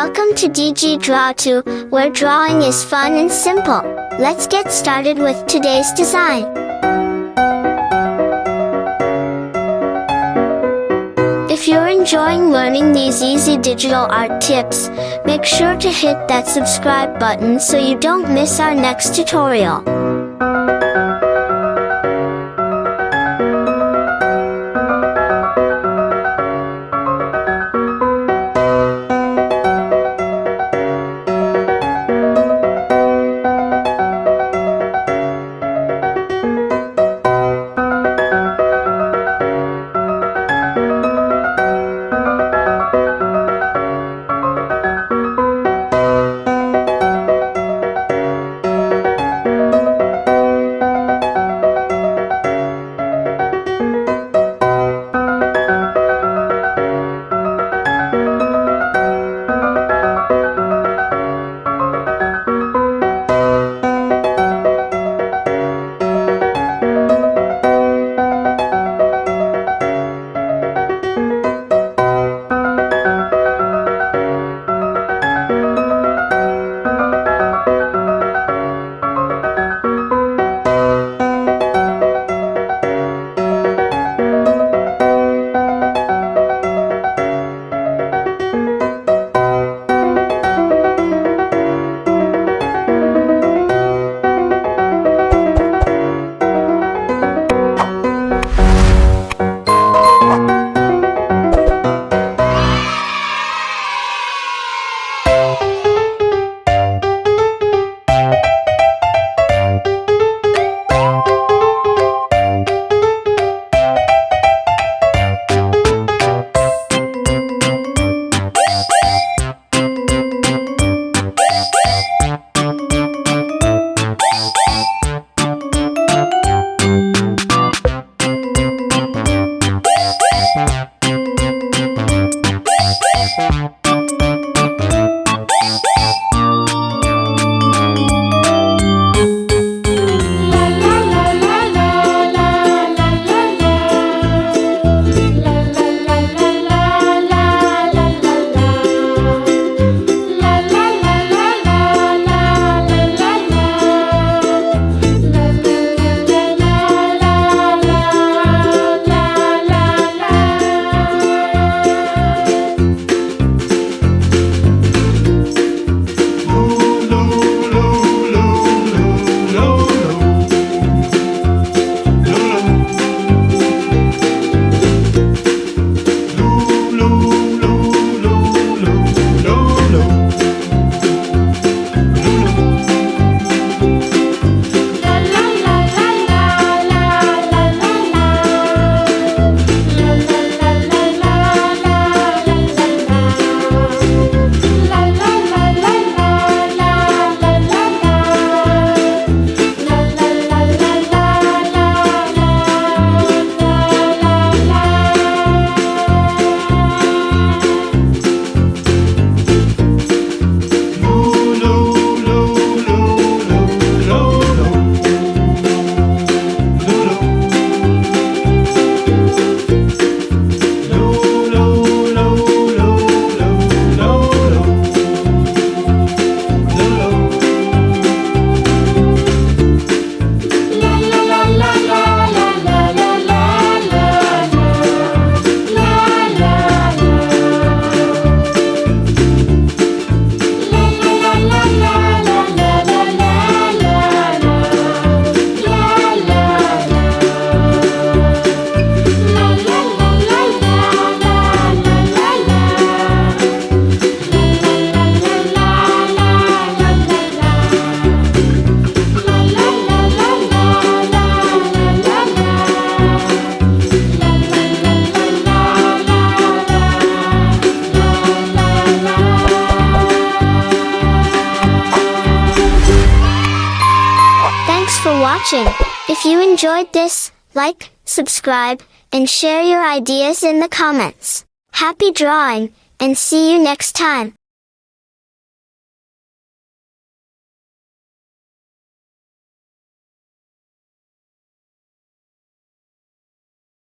Welcome to digidrawto, where drawing is fun and simple. Let's get started with today's design. If you're enjoying learning these easy digital art tips, make sure to hit that subscribe button so you don't miss our next tutorial. For watching. If you enjoyed this, like, subscribe, and share your ideas in the comments. Happy drawing, and see you next time.